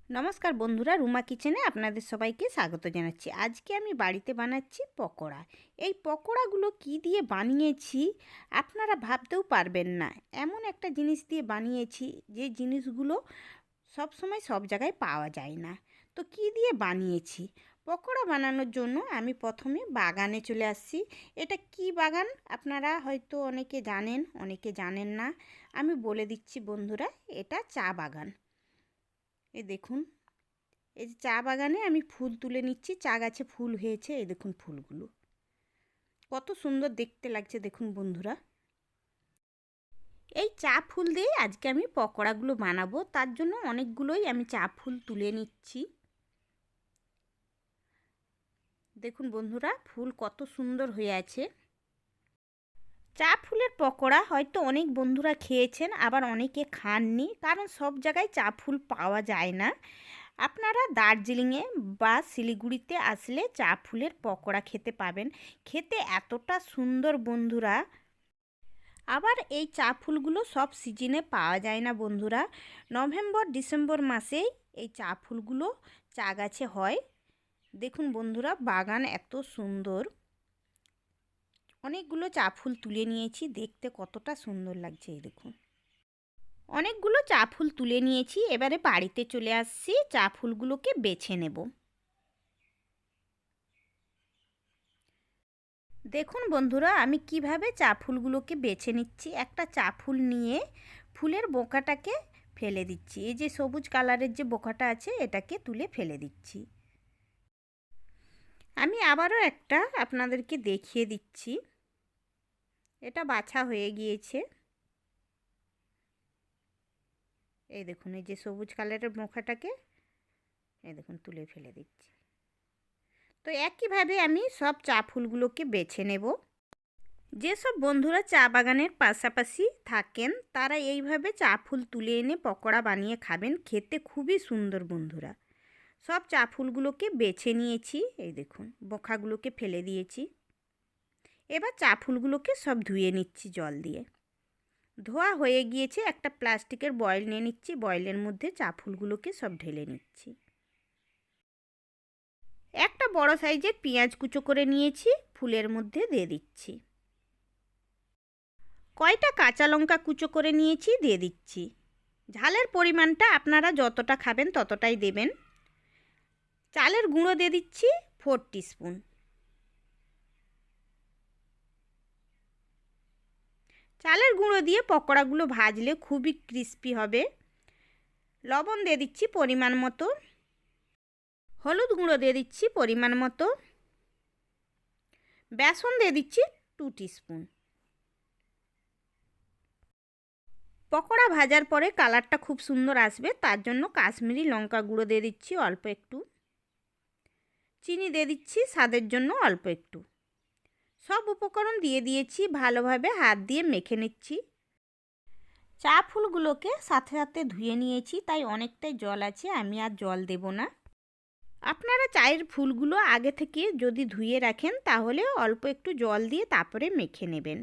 নমস্কার বন্ধুরা, রুমা কিচেনে আপনাদের সবাইকে স্বাগত জানাচ্ছি। আজকে আমি বাড়িতে বানাচ্ছি পকোড়া। এই পকোড়াগুলো কি দিয়ে বানিয়েছি আপনারা ভাবতেও পারবেন না। এমন একটা জিনিস দিয়ে বানিয়েছি যে জিনিসগুলো সব সময় সব জায়গায় পাওয়া যায় না। তো কি দিয়ে বানিয়েছি? পকোড়া বানানোর জন্য আমি প্রথমে বাগানে চলে আসছি। এটা কি বাগান আপনারা হয়তো অনেকে জানেন, অনেকে জানেন না। আমি বলে দিচ্ছি বন্ধুরা, এটা চা বাগান। এই দেখুন, এই যে চা বাগানে আমি ফুল তুলে নিচ্ছি। চা গাছে ফুল হয়েছে, এই দেখুন ফুলগুলো কত সুন্দর দেখতে লাগছে দেখুন বন্ধুরা। এই চা ফুল দিয়ে আজকে আমি পকোড়াগুলো বানাবো, তার জন্য অনেকগুলোই আমি চা ফুল তুলে নিচ্ছি। দেখুন বন্ধুরা, ফুল কত সুন্দর হয়ে আছে। চা ফুলের পকোড়া হয়তো অনেক বন্ধুরা খেয়েছেন, আবার অনেকে খাননি, কারণ সব জায়গায় চা ফুল পাওয়া যায় না। আপনারা দার্জিলিংয়ে বা শিলিগুড়িতে আসলে চা ফুলের পকোড়া খেতে পাবেন। খেতে এতটা সুন্দর বন্ধুরা। আবার এই চা ফুলগুলো সব সিজনে পাওয়া যায় না বন্ধুরা। নভেম্বর ডিসেম্বর মাসেই এই চা ফুলগুলো চা গাছে হয়। দেখুন বন্ধুরা, বাগান এত সুন্দর। অনেকগুলো চা ফুল তুলে নিয়েছি, দেখতে কতটা সুন্দর লাগছে এই দেখুন। অনেকগুলো চা ফুল তুলে নিয়েছি, এবারে বাড়িতে চলে আসছি চা ফুলগুলোকে বেছে নেব। দেখুন বন্ধুরা, আমি কিভাবে চা ফুলগুলোকে বেছে নিচ্ছি। একটা চা ফুল নিয়ে ফুলের বোকাটাকে ফেলে দিচ্ছি। এই যে সবুজ কালারের যে বোকাটা আছে, এটাকে তুলে ফেলে দিচ্ছি। আমি আবারও একটা আপনাদেরকে দেখিয়ে দিচ্ছি। এটা বাছা হয়ে গিয়েছে। এই দেখুন, এই যে সবুজ কালারের বোকাটাকে এই দেখুন তুলে ফেলে দিচ্ছি। তো একইভাবে আমি সব চা ফুলগুলোকে বেছে নেব। যেসব বন্ধুরা চা বাগানের পাশাপাশি থাকেন তারা এইভাবে চা ফুল তুলে এনে পকোড়া বানিয়ে খাবেন, খেতে খুবই সুন্দর বন্ধুরা। সব চা ফুলগুলোকে বেছে নিয়েছি, এই দেখুন বোখাগুলোকে ফেলে দিয়েছি। এবার চা ফুলগুলোকে সব ধুয়ে নিচ্ছি জল দিয়ে। ধোয়া হয়ে গিয়েছে, একটা প্লাস্টিকের বয়েল নিয়ে নিচ্ছি। বয়েলের মধ্যে চা ফুলগুলোকে সব ঢেলে নিচ্ছি। একটা বড় সাইজের পেঁয়াজ কুচো করে নিয়েছি, ফুলের মধ্যে দিয়ে দিচ্ছি। কয়টা কাঁচা লঙ্কা কুচো করে নিয়েছি, দিয়ে দিচ্ছি। ঝালের পরিমাণটা আপনারা যতটা খাবেন ততটাই দেবেন। চালের গুঁড়ো দিয়ে দিচ্ছি 4 টিস্পুন। চালের গুঁড়ো দিয়ে পকোড়াগুলো ভাজলে খুবই ক্রিস্পি হবে। লবণ দিয়ে দিচ্ছি পরিমাণ মতো। হলুদ গুঁড়ো দিয়ে দিচ্ছি পরিমাণ মতো। বেসন দিয়ে দিচ্ছি 2 টিস্পুন। পকোড়া ভাজার পরে কালারটা খুব সুন্দর আসবে, তার জন্য কাশ্মীরি লঙ্কা গুঁড়ো দিয়ে দিচ্ছি অল্প একটু। চিনি দিয়ে দিচ্ছি স্বাদের জন্য অল্প একটু। সব উপকরণ দিয়ে দিয়েছি, ভালোভাবে হাত দিয়ে মেখে নিচ্ছি। চা ফুলগুলোকে সাথে সাথে ধুয়ে নিয়েছি, তাই অনেকটাই জল আছে, আমি আর জল দেব না। আপনারা চায়ের ফুলগুলো আগে থেকে যদি ধুয়ে রাখেন তাহলে অল্প একটু জল দিয়ে তারপরে মেখে নেবেন।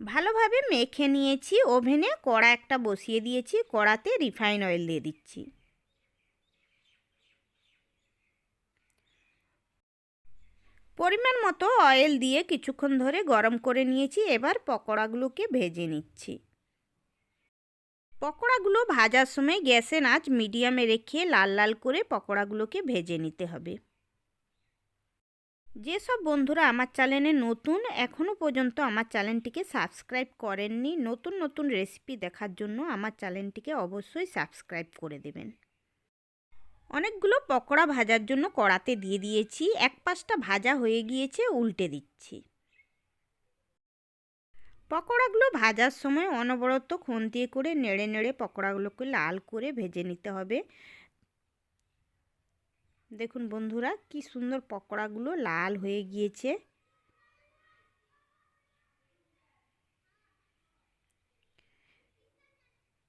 ভালোভাবে মেখে নিয়েছি। ওভেনে কড়া একটা বসিয়ে দিয়েছি, কড়াতে রিফাইন অয়েল দিয়ে দিচ্ছি। পরিমাণ মতো অয়েল দিয়ে কিছুক্ষণ ধরে গরম করে নিয়েছি। এবার পকোড়াগুলোকে ভেজে নিচ্ছি। পকোড়াগুলো ভাজার সময় গ্যাসের আঁচ মিডিয়ামে রেখে লাল লাল করে পকোড়াগুলোকে ভেজে নিতে হবে। যেসব বন্ধুরা আমার চ্যানেলে নতুন, এখনও পর্যন্ত আমার চ্যানেলটিকে সাবস্ক্রাইব করেননি, নতুন নতুন রেসিপি দেখার জন্য আমার চ্যানেলটিকে অবশ্যই সাবস্ক্রাইব করে দেবেন। অনেকগুলো পকোড়া ভাজার জন্য কড়াতে দিয়ে দিয়েছি। এক পাশটা ভাজা হয়ে গিয়েছে, উল্টে দিচ্ছি। পকোড়াগুলো ভাজার সময় অনবরত খুন্তি করে নেড়ে নেড়ে পকোড়াগুলোকে লাল করে ভেজে নিতে হবে। দেখুন বন্ধুরা, কি সুন্দর পকোড়াগুলো লাল হয়ে গিয়েছে।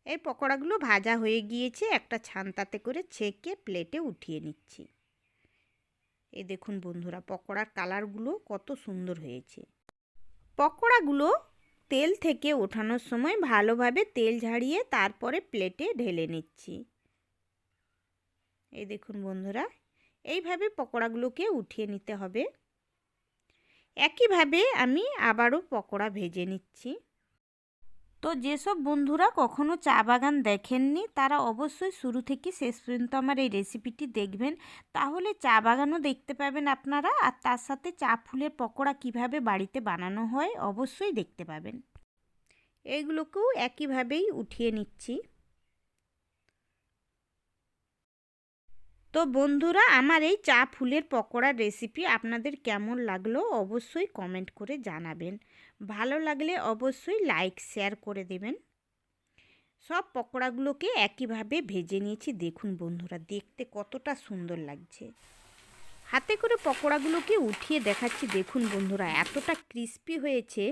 এই পকোড়াগুলো ভাজা হয়ে গিয়েছে, একটা ছান্তাতে করে ছেঁকে প্লেটে উঠিয়ে নিচ্ছি। এই দেখুন বন্ধুরা, পকোড়ার কালারগুলো কত সুন্দর হয়েছে। পকোড়াগুলো তেল থেকে ওঠানোর সময় ভালোভাবে তেল ঝাড়িয়ে তারপরে প্লেটে ঢেলে নিচ্ছি। এই দেখুন বন্ধুরা, এইভাবে পকোড়াগুলোকে উঠিয়ে নিতে হবে। একইভাবে আমি আবারও পকোড়া ভেজে নিচ্ছি। তো যেসব বন্ধুরা কখনো চা বাগান দেখেননি তারা অবশ্যই শুরু থেকে শেষ পর্যন্ত আমার এই রেসিপিটি দেখবেন, তাহলে চা বাগানও দেখতে পাবেন আপনারা, আর তার সাথে চা ফুলের পকোড়া কিভাবে বাড়িতে বানানো হয় অবশ্যই দেখতে পাবেন। এইগুলোকেও একইভাবেই উঠিয়ে নিচ্ছি। তো বন্ধুরা, আমার এই চা ফুলের পকোড়ার রেসিপি আপনাদের কেমন লাগলো অবশ্যই কমেন্ট করে জানাবেন। ভালো লাগলে অবশ্যই লাইক শেয়ার করে দেবেন। সব পকোড়াগুলোকে একইভাবে ভেজে নিয়েছি। দেখুন বন্ধুরা, দেখতে কতটা সুন্দর লাগছে। হাতে করে পকোড়াগুলোকে উঠিয়ে দেখাচ্ছি। দেখুন বন্ধুরা, এতটা ক্রিস্পি হয়েছে।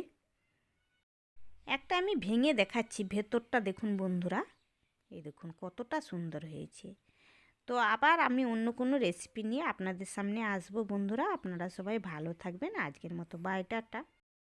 একটা আমি ভেঙে দেখাচ্ছি, ভেতরটা দেখুন বন্ধুরা, এই দেখুন কতটা সুন্দর হয়েছে। তো আবার আমি অন্য কোনো রেসিপি নিয়ে আপনাদের সামনে আসবো বন্ধুরা। আপনারা সবাই ভালো থাকবেন। আজকের মতো বাই, টাটা।